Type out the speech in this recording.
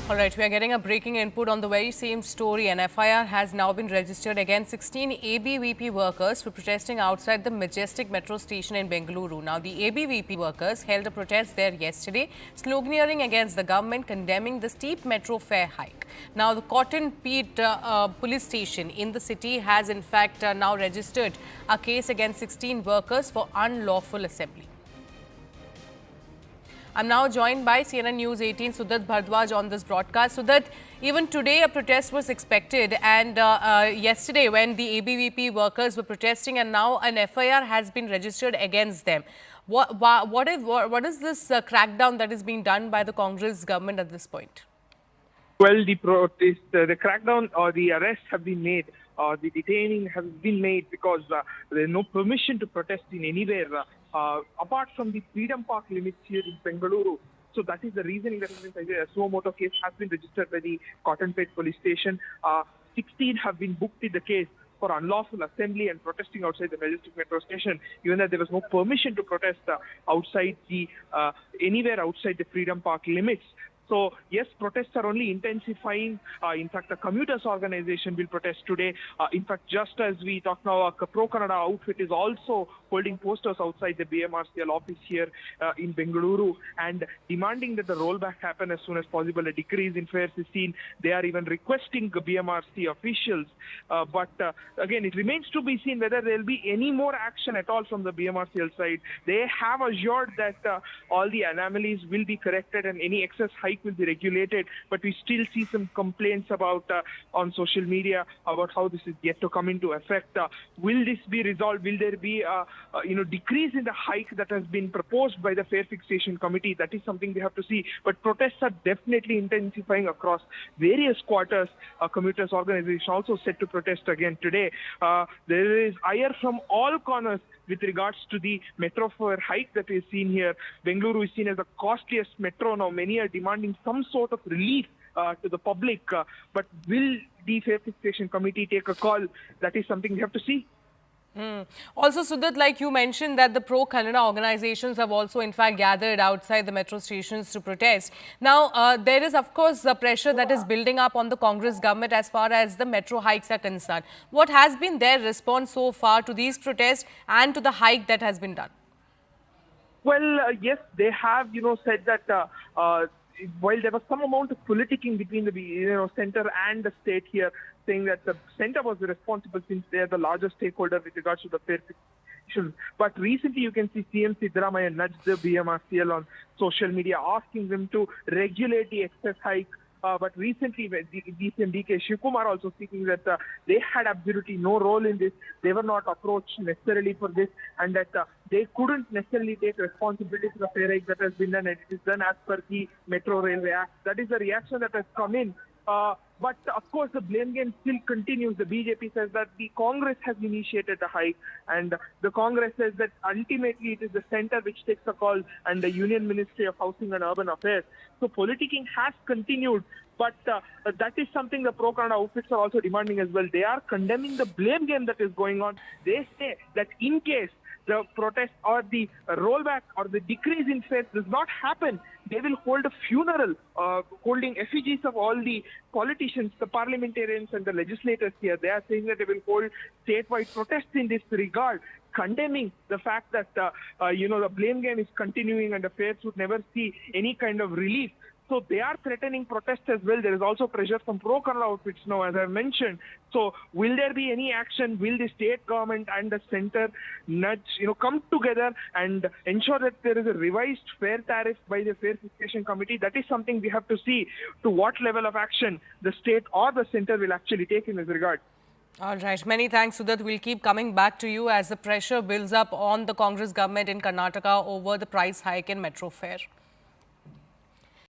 All right, we are getting a breaking input on the very same story. An FIR has now been registered against 16 ABVP workers for protesting outside the Majestic metro station in Bengaluru. Now, the ABVP workers held a protest there yesterday, sloganeering against the government, condemning the steep metro fare hike. Now, the Cotton Pit police station in the city has in fact now registered a case against 16 workers for unlawful assembly. I'm now joined by CNN News 18 Sudat Bhardwaj on this broadcast. Sudat, even today a protest was expected, and yesterday when the ABVP workers were protesting, and now an FIR has been registered against them. What is this crackdown that is being done by the Congress government at this point? Well, the protest, the crackdown or the arrests have been made. The detaining has been made because there is no permission to protest in anywhere apart from the Freedom Park limits here in Bengaluru. So that is the reasoning that a suo moto case has been registered by the Cotton Pit police station. 16 have been booked in the case for unlawful assembly and protesting outside the Majestic metro station, even though there was no permission to protest outside the anywhere outside the Freedom Park limits. So, yes, protests are only intensifying. In fact, the commuters organization will protest today. In fact, just as we talk now, a pro-Kannada outfit is also holding posters outside the BMRCL office here in Bengaluru and demanding that the rollback happen as soon as possible. A decrease in fares is seen. They are even requesting the BMRC officials. But again, it remains to be seen whether there will be any more action at all from the BMRCL side. They have assured that all the anomalies will be corrected and any excess hike will be regulated, but we still see some complaints about on social media about how this is yet to come into effect. Will this be resolved? Will there be decrease in the hike that has been proposed by the fare fixation committee? That is something we have to see. But protests are definitely intensifying across various quarters. Commuters organization also set to protest again today. There is ire from all corners with regards to the metro fare hike that we've seen here. Bengaluru is seen as the costliest metro now. Many are demanding some sort of relief to the public. But will the fare fixation committee take a call? That is something we have to see. Also, Sudat, like you mentioned that the pro-Kannada organizations have also in fact gathered outside the metro stations to protest. Now, there is of course the pressure that is building up on the Congress government as far as the metro hikes are concerned. What has been their response so far to these protests and to the hike that has been done? Well, yes, they have, said that while there was some amount of politicking between the center and the state here, saying that the center was responsible since they are the largest stakeholder with regards to the fare fixation. But recently you can see CM Siddaramaiah nudge the BMRCL on social media, asking them to regulate the excess hike. But recently, DCM DK Shivkumar also speaking that they had absolutely no role in this. They were not approached necessarily for this, and that they couldn't necessarily take responsibility for the fare hike that has been done, and it is done as per the Metro Railway Act. That is the reaction that has come in. But of course, the blame game still continues. The BJP says that the Congress has initiated the hike, and the Congress says that ultimately it is the center which takes the call and the Union Ministry of Housing and Urban Affairs. So politicking has continued, but that is something the pro-Kannada outfits are also demanding as well. They are condemning the blame game that is going on. They say that in case the protest or the rollback or the decrease in fares does not happen, they will hold a funeral, holding effigies of all the politicians, the parliamentarians and the legislators here. They are saying that they will hold statewide protests in this regard, condemning the fact that, the blame game is continuing and the fares would never see any kind of relief. So they are threatening protests as well. There is also pressure from pro-Kannada outfits now, as I mentioned. So will there be any action? Will the state government and the center come together and ensure that there is a revised fare tariff by the fare fixation committee? That is something we have to see to what level of action the state or the center will actually take in this regard. All right. Many thanks, Sudat. We'll keep coming back to you as the pressure builds up on the Congress government in Karnataka over the price hike in metro fare.